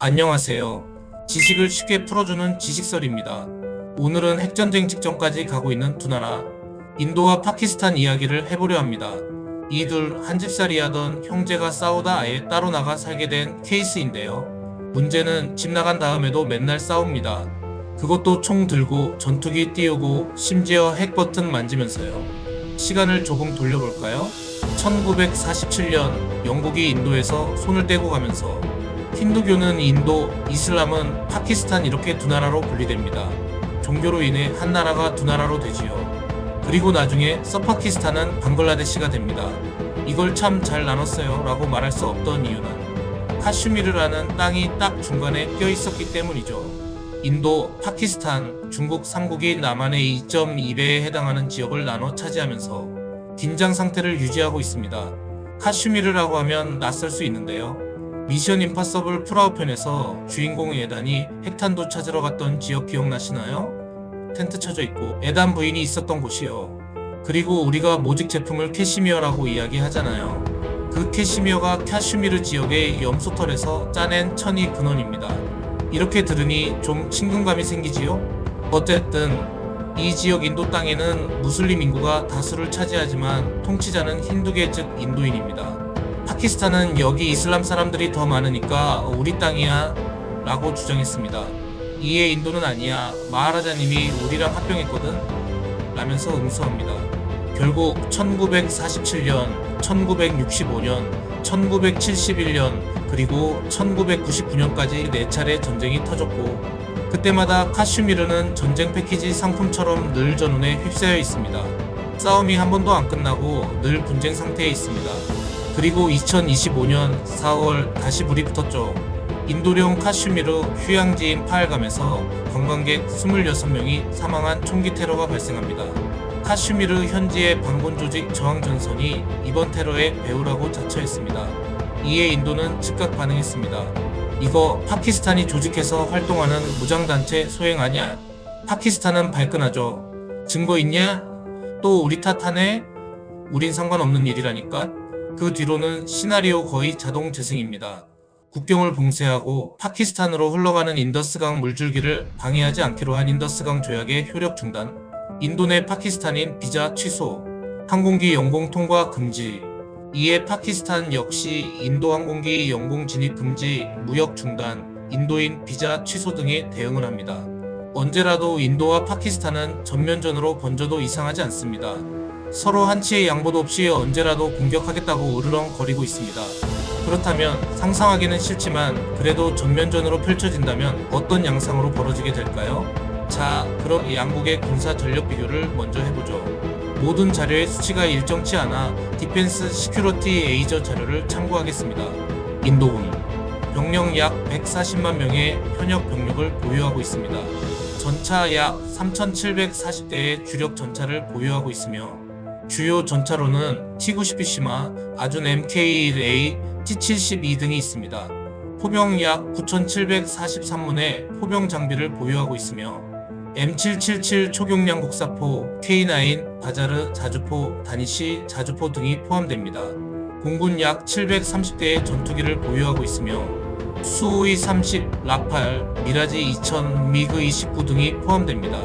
안녕하세요. 지식을 쉽게 풀어주는 지식설입니다. 오늘은 핵전쟁 직전까지 가고 있는 두 나라, 인도와 파키스탄 이야기를 해보려 합니다. 이 둘 한 집살이 하던 형제가 싸우다 아예 따로 나가 살게 된 케이스인데요. 문제는 집 나간 다음에도 맨날 싸웁니다. 그것도 총 들고 전투기 띄우고 심지어 핵 버튼 만지면서요. 시간을 조금 돌려볼까요? 1947년 영국이 인도에서 손을 떼고 가면서 힌두교는 인도, 이슬람은 파키스탄 이렇게 두 나라로 분리됩니다. 종교로 인해 한 나라가 두 나라로 되지요. 그리고 나중에 서파키스탄은 방글라데시가 됩니다. 이걸 참 잘 나눴어요 라고 말할 수 없던 이유는 카슈미르라는 땅이 딱 중간에 껴 있었기 때문이죠. 인도, 파키스탄, 중국 3국이 남한의 2.2배에 해당하는 지역을 나눠 차지하면서 긴장 상태를 유지하고 있습니다. 카슈미르라고 하면 낯설 수 있는데요. 미션 임파서블 풀아웃편에서 주인공 에단이 핵탄두 찾으러 갔던 지역 기억나시나요? 텐트 쳐져 있고 에단 부인이 있었던 곳이요. 그리고 우리가 모직 제품을 캐시미어라고 이야기하잖아요. 그 캐시미어가 카슈미르 지역의 염소털에서 짜낸 천이 근원입니다. 이렇게 들으니 좀 친근감이 생기지요? 어쨌든 이 지역 인도 땅에는 무슬림 인구가 다수를 차지하지만 통치자는 힌두계 즉 인도인입니다. 파키스탄은 여기 이슬람 사람들이 더 많으니까 우리 땅이야 라고 주장했습니다. 이에 인도는 아니야, 마하라자님이 우리랑 합병했거든 라면서 응수합니다. 결국 1947년, 1965년, 1971년 그리고 1999년까지 4차례 전쟁이 터졌고 그때마다 카슈미르는 전쟁 패키지 상품처럼 늘 전운에 휩싸여 있습니다. 싸움이 한 번도 안 끝나고 늘 분쟁 상태에 있습니다. 그리고 2025년 4월 다시 불이 붙었죠. 인도령 카슈미르 휴양지인 파헬감에서 관광객 26명이 사망한 총기 테러가 발생합니다. 카슈미르 현지의 반군 조직 저항 전선이 이번 테러의 배후라고 자처했습니다. 이에 인도는 즉각 반응했습니다. 이거 파키스탄이 조직해서 활동하는 무장단체 소행 아냐? 파키스탄은 발끈하죠. 증거 있냐? 또 우리 탓하네? 우린 상관없는 일이라니까? 그 뒤로는 시나리오 거의 자동 재생입니다. 국경을 봉쇄하고 파키스탄으로 흘러가는 인더스강 물줄기를 방해하지 않기로 한 인더스강 조약의 효력 중단, 인도 내 파키스탄인 비자 취소, 항공기 영공 통과 금지, 이에 파키스탄 역시 인도 항공기 영공 진입 금지, 무역 중단, 인도인 비자 취소 등에 대응을 합니다. 언제라도 인도와 파키스탄은 전면전으로 번져도 이상하지 않습니다. 서로 한치의 양보도 없이 언제라도 공격하겠다고 으르렁거리고 있습니다. 그렇다면 상상하기는 싫지만 그래도 전면전으로 펼쳐진다면 어떤 양상으로 벌어지게 될까요? 자, 그럼 양국의 군사 전력 비교를 먼저 해보죠. 모든 자료의 수치가 일정치 않아 디펜스 시큐리티 에이저 자료를 참고하겠습니다. 인도군 병력 약 140만 명의 현역 병력을 보유하고 있습니다. 전차 약 3,740대의 주력 전차를 보유하고 있으며 주요 전차로는 T-90B시마, 아준 MK1A, T-72 등이 있습니다. 포병 약 9,743문의 포병 장비를 보유하고 있으며 M777 초경량 곡사포, K9, 바자르, 자주포, 다니시, 자주포 등이 포함됩니다. 공군 약 730대의 전투기를 보유하고 있으며 수호이 30, 라팔, 미라지 2000, 미그 29 등이 포함됩니다.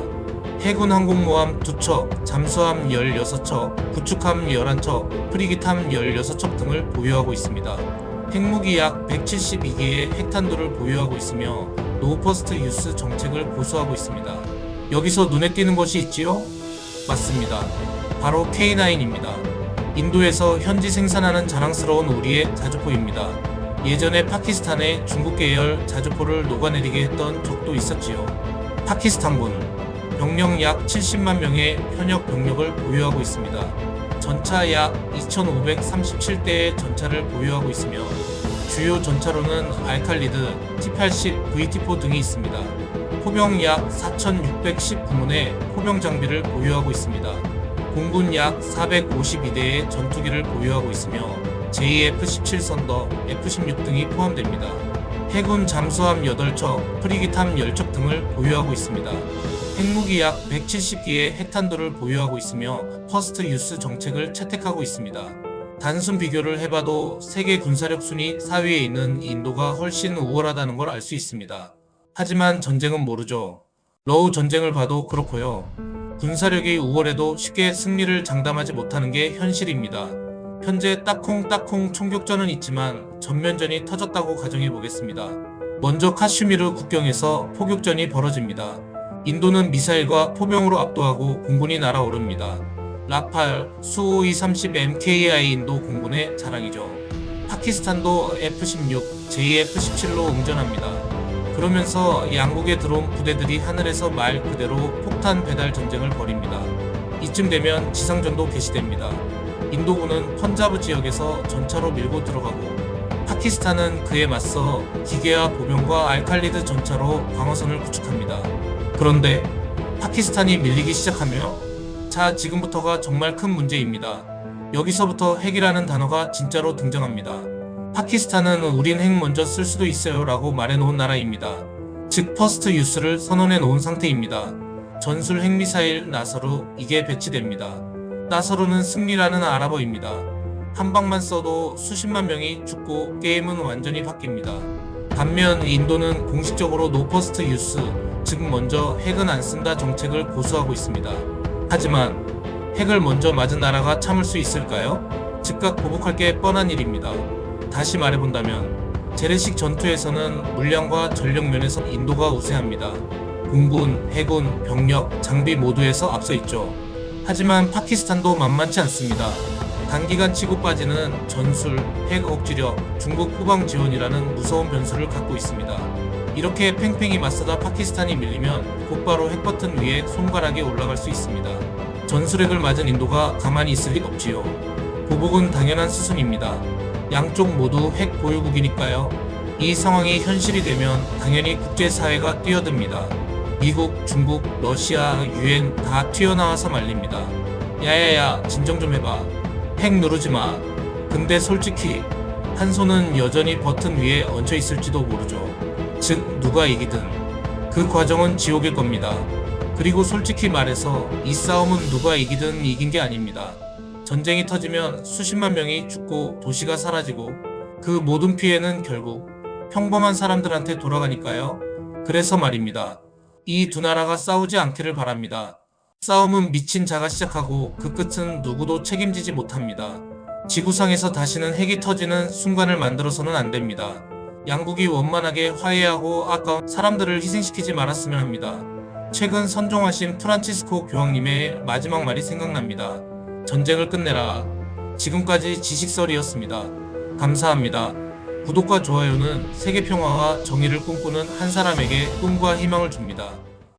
해군 항공모함 2척, 잠수함 16척, 구축함 11척, 프리기함 16척 등을 보유하고 있습니다. 핵무기 약 172개의 핵탄두를 보유하고 있으며 노퍼스트 유스 정책을 고수하고 있습니다. 여기서 눈에 띄는 것이 있지요? 맞습니다. 바로 K9입니다. 인도에서 현지 생산하는 자랑스러운 우리의 자주포입니다. 예전에 파키스탄에 중국 계열 자주포를 녹아내리게 했던 적도 있었지요. 파키스탄군 병력 약 70만 명의 현역 병력을 보유하고 있습니다. 전차 약 2,537대의 전차를 보유하고 있으며 주요 전차로는 알칼리드, T-80, VT-4 등이 있습니다. 포병 약 4,619문의 포병 장비를 보유하고 있습니다. 공군 약 452대의 전투기를 보유하고 있으며 JF-17 선더, F-16 등이 포함됩니다. 해군 잠수함 8척, 프리기함 10척 등을 보유하고 있습니다. 핵무기 약 170기의 핵탄두를 보유하고 있으며 퍼스트 유스 정책을 채택하고 있습니다. 단순 비교를 해봐도 세계 군사력 순위 4위에 있는 인도가 훨씬 우월하다는 걸 알 수 있습니다. 하지만 전쟁은 모르죠. 러우 전쟁을 봐도 그렇고요. 군사력이 우월해도 쉽게 승리를 장담하지 못하는 게 현실입니다. 현재 따콩따콩 총격전은 있지만 전면전이 터졌다고 가정해 보겠습니다. 먼저 카슈미르 국경에서 포격전이 벌어집니다. 인도는 미사일과 포병으로 압도하고 공군이 날아오릅니다. 라팔, 수호이 30 MKI 인도 공군의 자랑이죠. 파키스탄도 F-16, JF-17로 응전합니다. 그러면서 양국의 드론 부대들이 하늘에서 말 그대로 폭탄 배달 전쟁을 벌입니다. 이쯤 되면 지상전도 개시됩니다. 인도군은 펀자브 지역에서 전차로 밀고 들어가고 파키스탄은 그에 맞서 기계와 보병과 알칼리드 전차로 방어선을 구축합니다. 그런데 파키스탄이 밀리기 시작하며 자, 지금부터가 정말 큰 문제입니다. 여기서부터 핵이라는 단어가 진짜로 등장합니다. 파키스탄은 우린 핵 먼저 쓸 수도 있어요 라고 말해놓은 나라입니다. 즉 퍼스트 유스를 선언해 놓은 상태입니다. 전술 핵미사일 나서루 이게 배치됩니다. 나서루는 승리라는 아랍어입니다. 한 방만 써도 수십만 명이 죽고 게임은 완전히 바뀝니다. 반면 인도는 공식적으로 노 퍼스트 유스, 즉 먼저 핵은 안 쓴다 정책을 고수하고 있습니다. 하지만 핵을 먼저 맞은 나라가 참을 수 있을까요? 즉각 보복할 게 뻔한 일입니다. 다시 말해본다면 재래식 전투에서는 물량과 전력 면에서 인도가 우세합니다. 공군, 해군, 병력, 장비 모두에서 앞서 있죠. 하지만 파키스탄도 만만치 않습니다. 단기간 치고 빠지는 전술, 핵 억지력, 중국 후방 지원이라는 무서운 변수를 갖고 있습니다. 이렇게 팽팽히 맞서다 파키스탄이 밀리면 곧바로 핵 버튼 위에 손가락이 올라갈 수 있습니다. 전술핵을 맞은 인도가 가만히 있을 리 없지요. 보복은 당연한 수순입니다. 양쪽 모두 핵 보유국이니까요. 이 상황이 현실이 되면 당연히 국제사회가 뛰어듭니다. 미국, 중국, 러시아, 유엔 다 튀어나와서 말립니다. 야야야, 진정 좀 해봐. 핵 누르지 마. 근데 솔직히 한 손은 여전히 버튼 위에 얹혀 있을지도 모르죠. 즉 누가 이기든 그 과정은 지옥일 겁니다. 그리고 솔직히 말해서 이 싸움은 누가 이기든 이긴 게 아닙니다. 전쟁이 터지면 수십만 명이 죽고 도시가 사라지고 그 모든 피해는 결국 평범한 사람들한테 돌아가니까요. 그래서 말입니다. 이 두 나라가 싸우지 않기를 바랍니다. 싸움은 미친 자가 시작하고 그 끝은 누구도 책임지지 못합니다. 지구상에서 다시는 핵이 터지는 순간을 만들어서는 안 됩니다. 양국이 원만하게 화해하고 아까운 사람들을 희생시키지 말았으면 합니다. 최근 선종하신 프란치스코 교황님의 마지막 말이 생각납니다. 전쟁을 끝내라. 지금까지 지식설이었습니다. 감사합니다. 구독과 좋아요는 세계 평화와 정의를 꿈꾸는 한 사람에게 꿈과 희망을 줍니다.